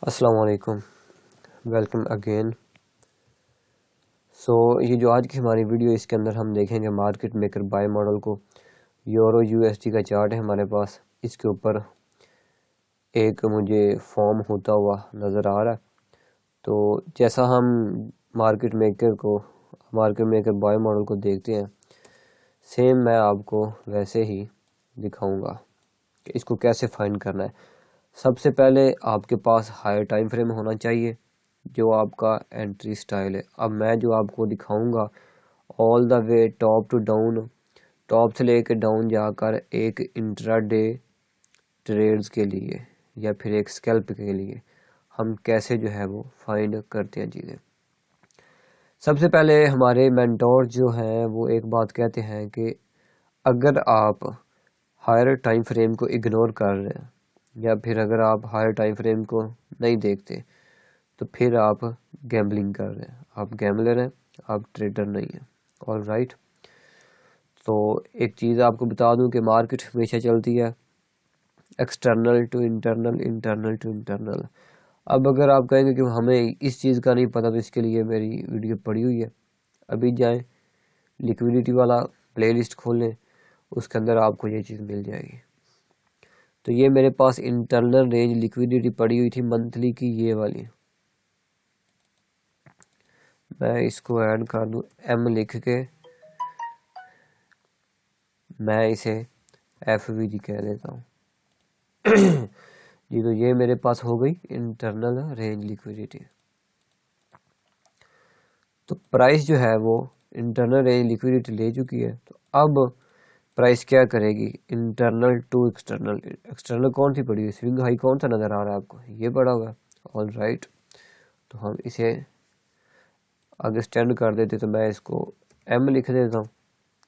अस्सलाम वालेकुम, welcome again. ये जो आज की हमारी वीडियो, इसके अंदर हम देखेंगे मार्केट मेकर बाय मॉडल को। यूरो यूएसडी का चार्ट है हमारे पास, इसके ऊपर एक मुझे फॉर्म होता हुआ नज़र आ रहा है। तो जैसा हम मार्केट मेकर बाय मॉडल को देखते हैं, सेम मैं आपको वैसे ही दिखाऊंगा कि इसको कैसे फाइंड करना है। सबसे पहले आपके पास हायर टाइम फ्रेम होना चाहिए, जो आपका एंट्री स्टाइल है। अब मैं जो आपको दिखाऊंगा all the way top to down, top से लेकर डाउन जाकर एक इंट्राडे ट्रेड्स के लिए या फिर एक स्कैल्प के लिए हम कैसे जो है वो फाइंड करते हैं चीज़ें। सबसे पहले हमारे मेंटोर जो हैं वो एक बात कहते हैं कि अगर आप हायर टाइम फ्रेम को इग्नोर कर रहे हैं या फिर अगर आप हायर टाइम फ्रेम को नहीं देखते, तो फिर आप गैम्बलिंग कर रहे हैं, आप गैम्बलर हैं, आप ट्रेडर नहीं हैं। All right. तो एक चीज़ आपको बता दूं कि मार्केट हमेशा चलती है external to internal, internal to internal. अब अगर आप कहेंगे कि हमें इस चीज़ का नहीं पता, तो इसके लिए मेरी वीडियो पड़ी हुई है, अभी जाएं लिक्विडिटी वाला प्लेलिस्ट खोल लें, उसके अंदर आपको ये चीज़ मिल जाएगी। तो ये मेरे पास इंटरनल रेंज लिक्विडिटी पड़ी हुई थी मंथली की, ये वाली। मैं इसको ऐड कर दूं एम लिख के, मैं इसे एफ वी जी कह देता हूँ। जी, तो ये मेरे पास हो गई इंटरनल रेंज लिक्विडिटी। तो प्राइस जो है वो इंटरनल रेंज लिक्विडिटी ले चुकी है। तो अब प्राइस क्या करेगी, इंटरनल टू एक्सटर्नल। एक्सटर्नल कौन सी पड़ी हुई, स्विंग हाई कौन सा नज़र आ रहा है आपको, ये पड़ा हुआ है। ऑल राइट, तो हम इसे आगे स्टैंड कर देते। तो मैं इसको एम लिख देता हूँ,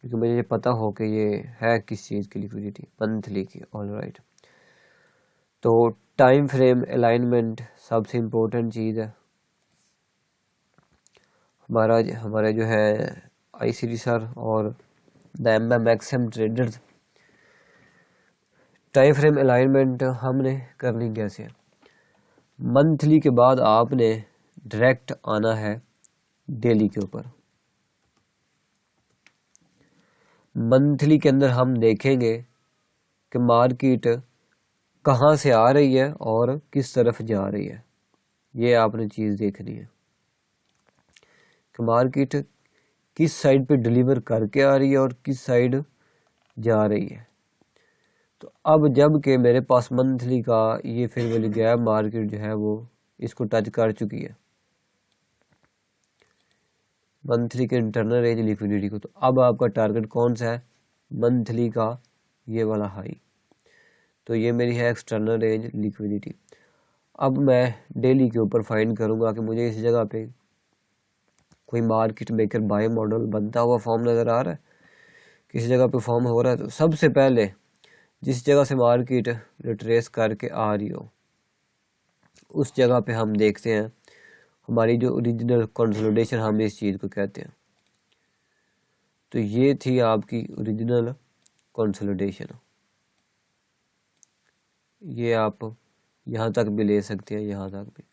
क्योंकि मुझे ये पता हो कि ये है किस चीज़ की लिक्विडिटी, मंथली की। All right. तो टाइम फ्रेम अलाइनमेंट सबसे इम्पोर्टेंट चीज़ है। हमारे जो है आईसीडी सर और the MMXM traders, time frame alignment हमने करनी कैसे है। मंथली के बाद आपने डायरेक्ट आना है डेली के ऊपर। मंथली के अंदर हम देखेंगे कि मार्केट कहाँ से आ रही है और किस तरफ जा रही है। ये आपने चीज़ देखनी है कि मार्केट किस साइड पे डिलीवर करके आ रही है और किस साइड जा रही है। तो अब जब के मेरे पास मंथली का ये फेयर वैल्यू गैप मार्केट जो है वो इसको टच कर चुकी है, मंथली के इंटरनल रेंज लिक्विडिटी को। तो अब आपका टारगेट कौन सा है, मंथली का ये वाला हाई। तो ये मेरी है एक्सटर्नल रेंज लिक्विडिटी। अब मैं डेली के ऊपर फाइंड करूंगा कि मुझे इस जगह पे कोई मार्केट मेकर बाय मॉडल बनता हुआ फॉर्म नज़र आ रहा है, किसी जगह पे फॉर्म हो रहा है। तो सबसे पहले जिस जगह से मार्केट रिट्रेस करके आ रही हो, उस जगह पे हम देखते हैं हमारी जो ओरिजिनल कंसोलिडेशन, हम इस चीज़ को कहते हैं। तो ये थी आपकी ओरिजिनल कंसोलिडेशन। ये आप यहाँ तक भी ले सकते हैं, यहाँ तक भी।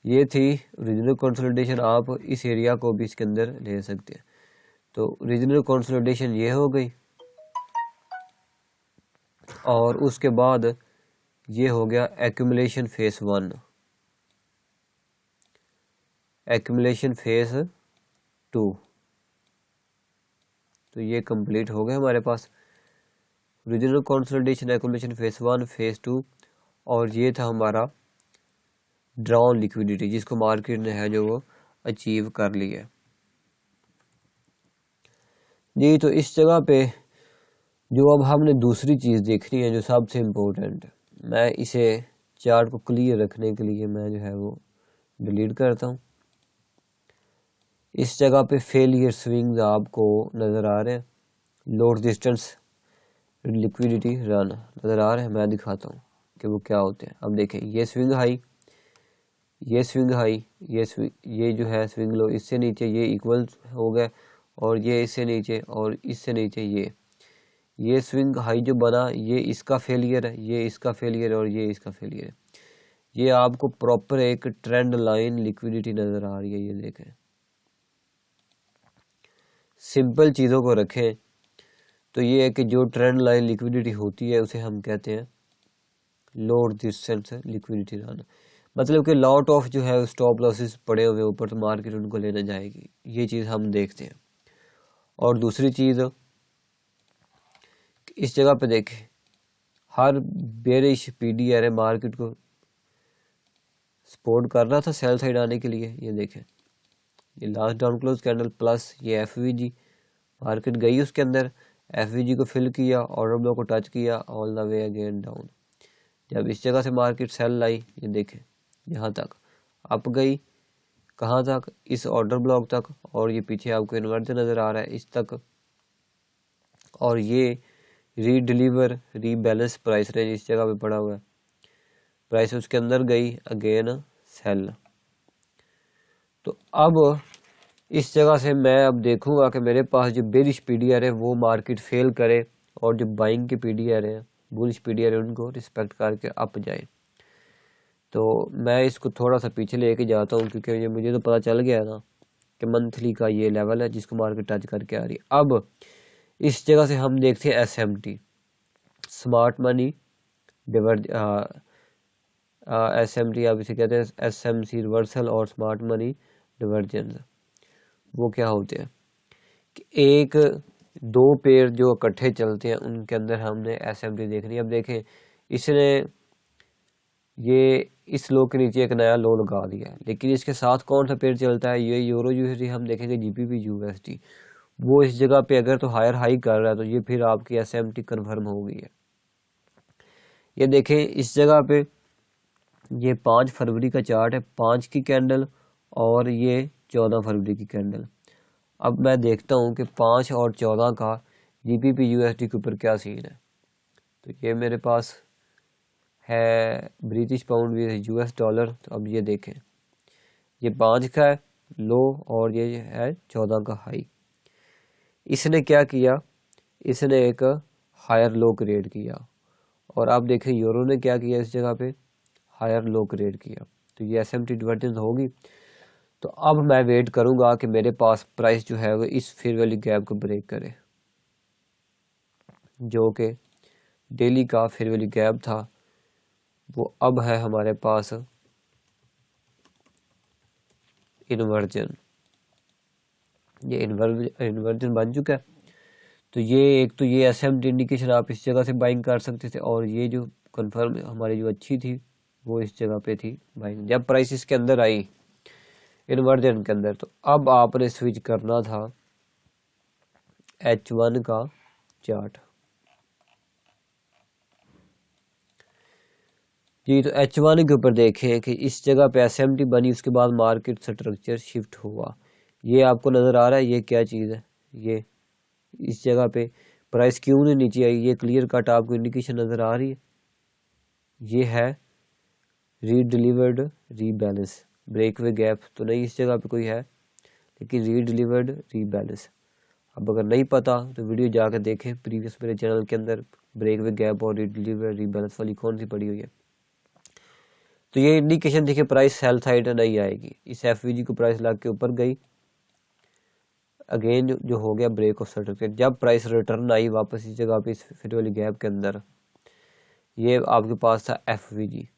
ये थी ओरिजिनल कंसोलिडेशन, आप इस एरिया को भी इसके अंदर ले सकते हैं। तो ओरिजिनल कंसोलिडेशन ये हो गई, और उसके बाद ये हो गया एक्यूमुलेशन फेस 1, एक्यूमुलेशन फेस 2। तो ये कंप्लीट हो गया हमारे पास original consolidation, accumulation phase 1, phase 2, और ये था हमारा ड्रॉन लिक्विडिटी, जिसको मार्केट ने है जो वो अचीव कर लिया है जी। तो इस जगह पे जो अब हमने दूसरी चीज़ देखनी है, जो सबसे इम्पोर्टेंट है, मैं इसे चार्ट को क्लियर रखने के लिए मैं जो है वो डिलीट करता हूँ। इस जगह पे फेलियर स्विंग्स आपको नज़र आ रहे हैं, लोड डिस्टेंस लिक्विडिटी रन नज़र आ रहे हैं। मैं दिखाता हूँ कि वो क्या होते हैं। अब देखें, ये स्विंग हाई, ये स्विंग हाई, ये जो है स्विंग लो, इससे नीचे ये इक्वल हो गए, और ये इससे नीचे और इससे नीचे ये स्विंग हाई जो बना ये इसका फेलियर है, ये इसका फेलियर है और ये इसका फेलियर है। ये आपको प्रॉपर एक ट्रेंड लाइन लिक्विडिटी नजर आ रही है। ये देखें, सिंपल चीज़ों को रखें तो ये है कि जो ट्रेंड लाइन लिक्विडिटी होती है उसे हम कहते हैं लो रेजिस्टेंस लिक्विडिटी रन। मतलब कि लॉट ऑफ जो है स्टॉप लॉसेस पड़े हुए ऊपर, तो मार्केट उनको लेने जाएगी। ये चीज़ हम देखते हैं। और दूसरी चीज़, इस जगह पे देखें, हर बेरिश पीडीआर मार्केट को सपोर्ट कर रहा था सेल साइड आने के लिए। ये देखें, ये last down close candle plus ये एफवीजी, मार्केट गई उसके अंदर, एफवीजी को फिल किया, ऑर्डर ब्लॉक को टच किया, all the way again down. जब इस जगह से मार्केट सेल लाई, ये देखें यहाँ तक अप गई, कहाँ तक, इस ऑर्डर ब्लॉक तक, और ये पीछे आपको इन्वर्जन नज़र आ रहा है इस तक, और ये रीडिलीवर रीबैलेंस प्राइस रेंज इस जगह पे पड़ा हुआ है, प्राइस उसके अंदर गई, अगेन सेल। तो अब इस जगह से मैं अब देखूंगा कि मेरे पास जो बेरिश पीडीआर है वो मार्केट फेल करे, और जो बाइंग के पीडीआर है, बुलिश पीडीआर है, उनको रिस्पेक्ट करके अप जाए। तो मैं इसको थोड़ा सा पीछे लेके जाता हूँ, क्योंकि ये मुझे तो पता चल गया ना कि मंथली का ये लेवल है जिसको मार्केट टच करके आ रही है। अब इस जगह से हम देखते हैं SMT, smart money diverge, SMT आप इसे कहते हैं एसएमसी रिवर्सल और स्मार्ट मनी डिवर्जेंस। वो क्या होते हैं कि एक दो पेयर जो इकट्ठे चलते हैं उनके अंदर हमने एसएमटी देखनी है। अब देखें, इसने ये इस लो के नीचे एक नया लो लगा दिया है, लेकिन इसके साथ कौन सा पेयर चलता है, ये यूरो यूएसडी हम देखेंगे, जीबीपी यूएसडी, वो इस जगह पे अगर तो हायर हाई कर रहा है तो ये फिर आपकी एसएमटी कन्फर्म हो गई है। ये देखें इस जगह पे ये 5 फरवरी का चार्ट है, 5 की कैंडल और ये 14 फरवरी की कैंडल। अब मैं देखता हूँ कि 5 और 14 का जीबीपी यूएसडी के ऊपर क्या सीन है। तो ये मेरे पास है British pound with US dollar. तो अब ये देखें, ये 5 का है लो और ये है 14 का हाई। इसने क्या किया, इसने एक हायर लो क्रिएट किया, और आप देखें यूरो ने क्या किया, इस जगह पे हायर लो क्रिएट किया। तो ये एसएमटी डिवर्जेंस होगी। तो अब मैं वेट करूंगा कि मेरे पास प्राइस जो है वो इस फेयर वैल्यू गैप को ब्रेक करे, जो कि डेली का फेयर वैल्यू गैप था, वो अब है हमारे पास इन्वर्जन। ये इन्वर्जन बन चुका है। तो ये एक तो ये एसएमटी इंडिकेशन आप इस जगह से बाइंग कर सकते थे, और ये जो कंफर्म हमारी जो अच्छी थी वो इस जगह पे थी बाइंग, जब प्राइस इसके अंदर आई इन्वर्जन के अंदर। तो अब आपने स्विच करना था H1 का चार्ट जी। तो H1 के ऊपर देखें कि इस जगह पे एसएमटी बनी, उसके बाद मार्केट स्ट्रक्चर शिफ्ट हुआ। ये आपको नज़र आ रहा है, ये क्या चीज़ है, ये इस जगह पे प्राइस क्यों नहीं नीचे आई, ये क्लियर कट आपको इंडिकेशन नज़र आ रही है। ये है रीडिलीवर्ड रीबैलेंस, ब्रेक वे गैप तो नहीं इस जगह पे कोई है, लेकिन रीडिलीवर्ड रीबैलेंस। अब अगर नहीं पता तो वीडियो जाकर देखें, प्रीवियस मेरे चैनल के अंदर ब्रेक वे गैप और रीडिलीवर्ड रीबैलेंस वाली कौन सी पड़ी हुई है। तो ये इंडिकेशन देखिए, प्राइस सेल साइड नहीं आएगी, इस एफवीजी को प्राइस लग के ऊपर गई, अगेन जो हो गया ब्रेक ऑफ सर्टिफिकेट। जब प्राइस रिटर्न आई वापस इस जगह पे इस फिर वाली गैप के अंदर, ये आपके पास था एफवीजी,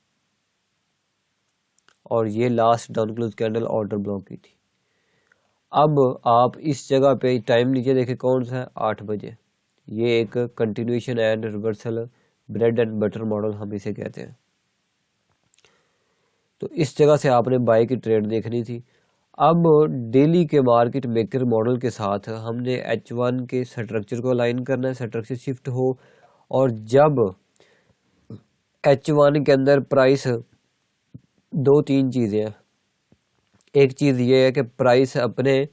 और ये last down close candle order block की थी। अब आप इस जगह पे टाइम नीचे देखें कौन सा है, 8 बजे। ये एक continuation and reversal bread and butter model हम इसे कहते हैं। तो इस जगह से आपने बाय की ट्रेड देखनी थी। अब डेली के मार्केट मेकर मॉडल के साथ हमने H1 के स्ट्रक्चर को अलाइन करना है, स्ट्रक्चर शिफ्ट हो, और जब H1 के अंदर प्राइस, दो तीन चीज़ें हैं। एक चीज़ ये है कि प्राइस अपने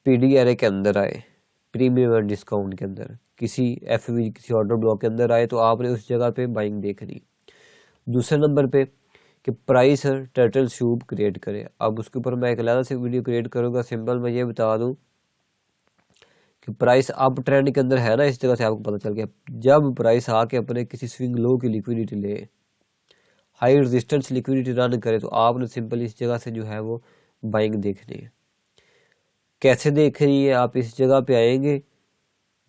पीडीआरए के अंदर आए, प्रीमियम एंड डिस्काउंट के अंदर, किसी एफवी किसी ऑर्डर ब्लॉक के अंदर आए, तो आपने उस जगह पे बाइंग देखनी। दूसरे नंबर पे कि प्राइस टर्टल शूप क्रिएट करे। अब उसके ऊपर मैं एक अलग से वीडियो क्रिएट करूँगा। सिंपल मैं ये बता दूँ कि प्राइस अप ट्रेंड के अंदर है ना, इस जगह से आपको पता चल गया। जब प्राइस आके अपने किसी स्विंग लो की लिक्विडिटी ले, हाई रेजिस्टेंस लिक्विडिटी रन करे, तो आपने सिंपल इस जगह से जो है वो बाइंग देखनी है। कैसे देख रही है, आप इस जगह पे आएंगे,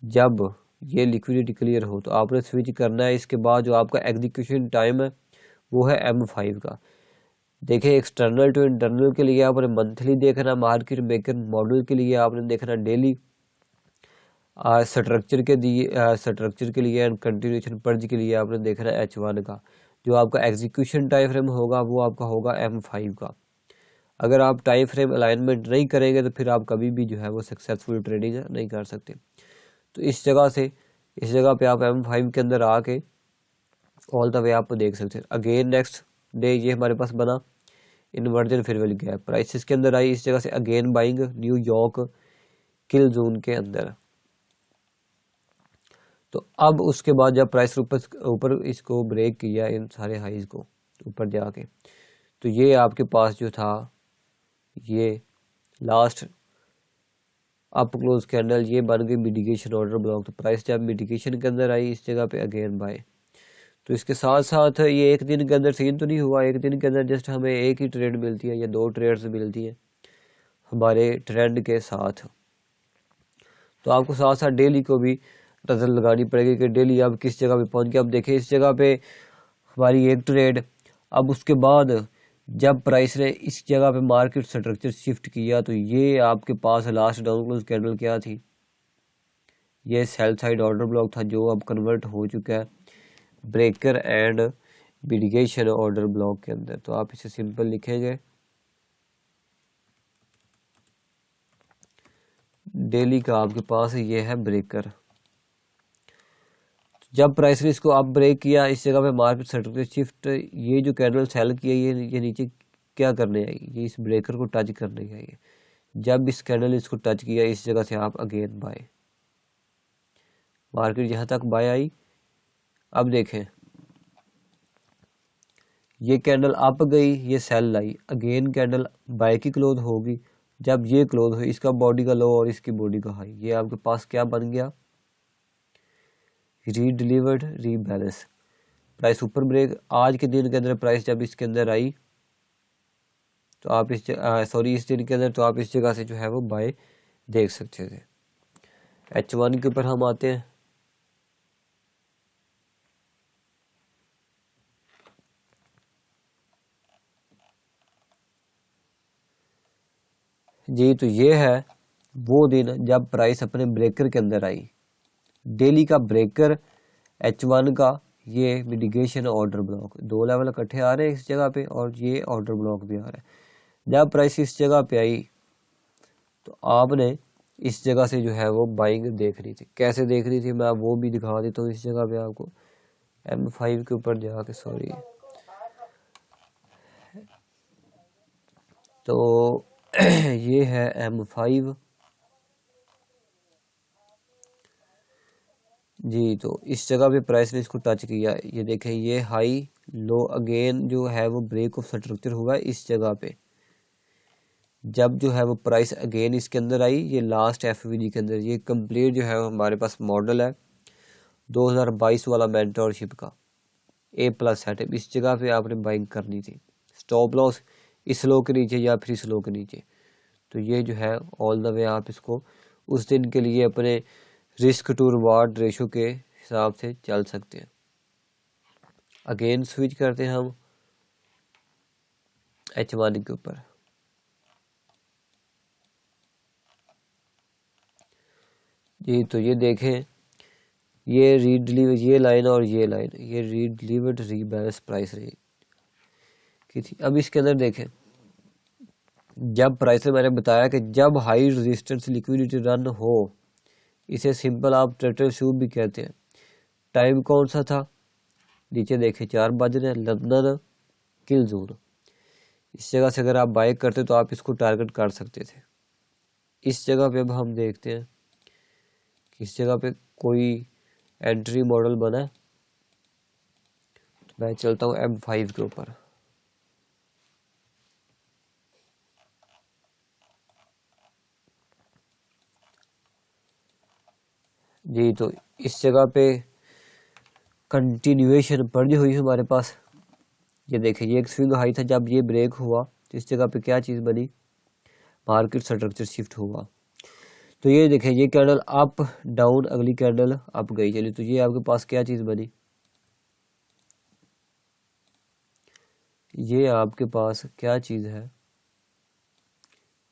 जब ये लिक्विडिटी क्लियर हो तो आपने स्विच करना है। इसके बाद जो आपका एग्जीक्यूशन टाइम है वो है M5 का। देखिए एक्सटर्नल टू इंटरनल के लिए आपने मंथली देखना, मार्केट मेकर मॉडल के लिए आपने देखना डेली, स्ट्रक्चर के लिए एंड कंटिन्यूएशन पर्ज के लिए आपने देखना H1 का। जो आपका एग्जीक्यूशन टाइम फ्रेम होगा वो आपका होगा M5 का। अगर आप टाइम फ्रेम अलाइनमेंट नहीं करेंगे तो फिर आप कभी भी जो है वो सक्सेसफुल ट्रेडिंग नहीं कर सकते। तो इस जगह पे आप M5 के अंदर आके ऑल द वे आप देख सकते हैं। अगेन नेक्स्ट डे ये हमारे पास बना इन्वर्जन फेयरवैल्यू गैप, प्राइसेस के अंदर आई, इस जगह से अगेन बाइंग न्यूयॉर्क किल जोन के अंदर। तो अब उसके बाद जब प्राइस ऊपर इसको ब्रेक किया इन सारे हाइज को ऊपर जाके, तो ये आपके पास जो था ये लास्ट अप क्लोज कैंडल ये बन गई मिटिगेशन ऑर्डर ब्लॉक। तो प्राइस जब मिटिगेशन के अंदर आई इस जगह पे अगेन बाय। तो इसके साथ साथ ये एक दिन के अंदर सीन तो नहीं हुआ, एक दिन के अंदर जस्ट हमें एक ही ट्रेड मिलती है या दो ट्रेड्स मिलती है हमारे ट्रेंड के साथ। तो आपको साथ साथ डेली को भी नज़र लगानी पड़ेगी कि डेली आप किस जगह पे पहुंच गए। अब देखिए इस जगह पे हमारी एक ट्रेड, अब उसके बाद जब प्राइस ने इस जगह पे मार्केट स्ट्रक्चर शिफ्ट किया तो ये आपके पास लास्ट डाउन क्लोज कैंडल क्या थी, ये सेल साइड ऑर्डर ब्लॉक था जो अब कन्वर्ट हो चुका है breaker and mitigation order block के अंदर। तो आप इसे सिंपल लिखेंगे डेली का आपके पास ये है ब्रेकर। जब प्राइस ने इसको अप ब्रेक किया इस जगह पे मार्केट स्ट्रक्चर शिफ्ट, ये जो कैंडल सेल किया ये नीचे क्या करने आई, ये इस ब्रेकर को टच करने आई। जब इस कैंडल इसको टच किया इस जगह से आप अगेन बाय, मार्केट यहाँ तक बाय आई। अब देखें ये कैंडल अप गई, ये shall lie, again candle bye की क्लोज होगी। जब ये क्लोज हुई इसका बॉडी का लो और इसकी बॉडी का हाई, ये आपके पास क्या बन गया, रीडिलीवर्ड रीबैलेंस। प्राइस ऊपर ब्रेक, आज के दिन के अंदर प्राइस जब इसके अंदर आई तो आप इस दिन के अंदर तो आप इस जगह से जो है वो बाय देख सकते थे। H1 के ऊपर हम आते हैं। जी तो ये है वो दिन जब प्राइस अपने ब्रेकर के अंदर आई, डेली का ब्रेकर H1 का, ये मिटिगेशन ऑर्डर ब्लॉक, दो लेवल इकट्ठे आ रहे हैं इस जगह पे और ये ऑर्डर ब्लॉक भी आ रहा है। जब प्राइस इस जगह पे आई तो आपने इस जगह से जो है वो बाइंग देख रही थी। कैसे देख रही थी मैं वो भी दिखा देता हूँ इस जगह पे आपको। M5 के ऊपर जाके, सॉरी, तो ये है M5 जी। तो इस जगह पे प्राइस ने इसको टच किया, ये देखें ये हाई लो अगेन जो है वो ब्रेक ऑफ स्ट्रक्चर हुआ इस जगह पे। जब जो है वो प्राइस अगेन इसके अंदर आई, ये लास्ट FVG के अंदर, ये कंप्लीट जो है हमारे पास मॉडल है 2022 वाला मेंटरशिप का A+ सेटअप। इस जगह पे आपने बाइंग करनी थी, स्टॉप लॉस इस लो के नीचे या फिर इस लो के नीचे। तो ये जो है ऑल द वे आप इसको उस दिन के लिए अपने रिस्क टू रिवार्ड रेशो के हिसाब से चल सकते हैं। अगेन स्विच करते हैं हम H1 के ऊपर। जी तो ये देखें ये रीडिलीवर, ये लाइन और ये लाइन, ये रीडिलीवर्ड रीबैलेंस प्राइस रही की थी। अब इसके अंदर देखें जब प्राइस में मैंने बताया कि जब हाई रेजिस्टेंस लिक्विडिटी रन हो, इसे सिंपल आप टर्टल शू भी कहते हैं। टाइम कौन सा था, नीचे देखें 4 बज रहे हैं, लंदन किल जोन। इस जगह से अगर आप बाय करते तो आप इसको टारगेट कर सकते थे। इस जगह पे अब हम देखते हैं कि इस जगह पे कोई एंट्री मॉडल बना है। तो मैं चलता हूँ M5 के ऊपर। जी। तो इस जगह पे कंटिन्यूएशन पड़ी हुई है हमारे पास। ये देखिए ये एक स्विंग हाई था, जब ये ब्रेक हुआ तो इस जगह पे क्या चीज़ बनी, मार्केट स्ट्रक्चर शिफ्ट हुआ। तो ये देखें ये कैंडल अप डाउन, अगली कैंडल अप गई चली, तो ये आपके पास क्या चीज़ बनी, ये आपके पास क्या चीज़ है,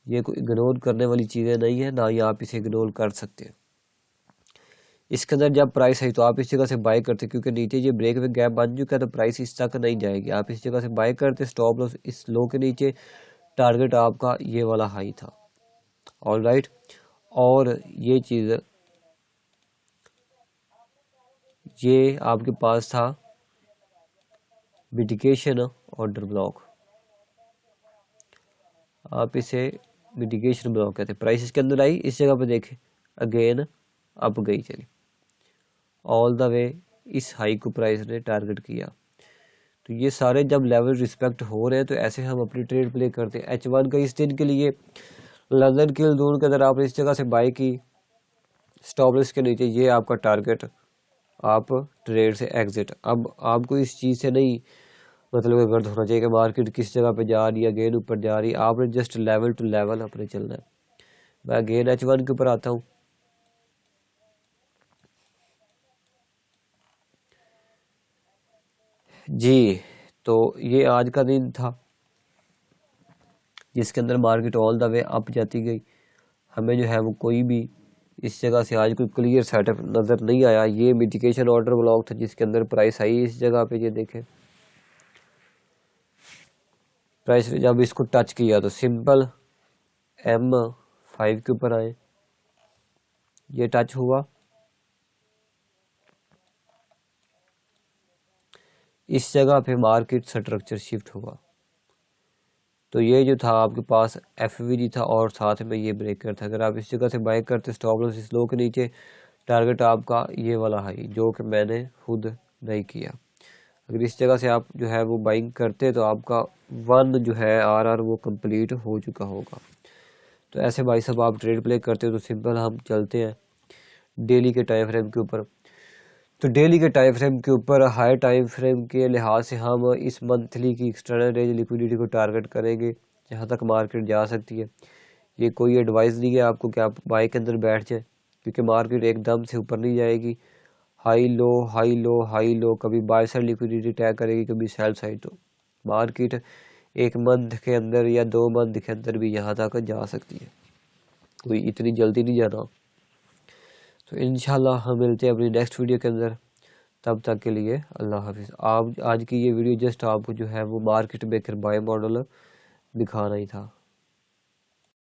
ये कोई इग्नोर करने वाली चीज़ें नहीं है, ना ही आप इसे इग्नोर कर सकते हैं। इसके अंदर जब प्राइस है तो आप इस जगह से बाय करते, क्योंकि नीचे ये ब्रेक में गैप बन चुका है तो प्राइस इस तक नहीं जाएगी, आप इस जगह से बाय करते, स्टॉप लॉस इस लो के नीचे, टारगेट आपका ये वाला हाई था। ऑल राइट, और ये चीज़ ये आपके पास था मिटिगेशन ऑर्डर ब्लॉक, आप इसे मिटिगेशन ब्लॉक कहते हैं। प्राइस इसके अंदर आई, इस जगह पे देखें अगेन अप गई चली, ऑल द वे इस हाई को प्राइस ने टारगेट किया। तो ये सारे जब लेवल रिस्पेक्ट हो रहे हैं तो ऐसे हम अपनी ट्रेड प्ले करते हैं। H1 का इस दिन के लिए लंदन किल जोन के अंदर आपने इस जगह से बाय की, स्टॉप लॉस के नीचे ये आपका टारगेट, आप ट्रेड से एग्जिट। अब आपको इस चीज़ से नहीं मतलब गर्द होना चाहिए कि मार्केट किस जगह पे जा रही है, अगेन ऊपर जा रही है, आपने जस्ट लेवल टू लेवल अपने चलना है। मैं अगेन H1 के ऊपर आता हूँ। जी, तो ये आज का दिन था जिसके अंदर market all the way up जाती गई। हमें जो है वो कोई भी इस जगह से आज कोई क्लियर सेटअप नज़र नहीं आया। ये मिटिगेशन ऑर्डर ब्लॉक था जिसके अंदर प्राइस आई इस जगह पे, ये देखें प्राइस जब इसको टच किया तो सिंपल M5 के ऊपर आए, ये टच हुआ, इस जगह पे मार्केट स्ट्रक्चर शिफ्ट हुआ। तो ये जो था आपके पास FVG था और साथ में ये ब्रेकर था। अगर आप इस जगह से बाय करते स्टॉप लॉस इस लो के नीचे, टारगेट आपका ये वाला हाई जो कि मैंने खुद नहीं किया। अगर इस जगह से आप जो है वो बाइंग करते तो आपका वन जो है RR वो कंप्लीट हो चुका होगा। तो ऐसे भाई साहब आप ट्रेड प्ले करते हो तो सिंपल हम चलते हैं डेली के टाइम फ्रेम के ऊपर। तो डेली के टाइम फ्रेम के ऊपर हाई टाइम फ्रेम के लिहाज से हम इस मंथली की एक्सटर्नल रेंज लिक्विडिटी को टारगेट करेंगे जहाँ तक मार्केट जा सकती है। ये कोई एडवाइस नहीं है आपको कि आप बाई के अंदर बैठ जाए, क्योंकि मार्केट एकदम से ऊपर नहीं जाएगी, high low high low high low, कभी बाय साइड लिक्विडिटी टैग करेगी, कभी सेल साइड। तो मार्केट एक मंथ के अंदर या 2 मंथ के अंदर भी यहाँ तक जा सकती है, कोई इतनी जल्दी नहीं जाना। तो इंशाल्लाह हम मिलते हैं अपनी नेक्स्ट वीडियो के अंदर, तब तक के लिए अल्लाह हाफिज़। आप आज की ये वीडियो जस्ट आपको जो है वो मार्केट मेकर बाय मॉडल दिखाना ही था।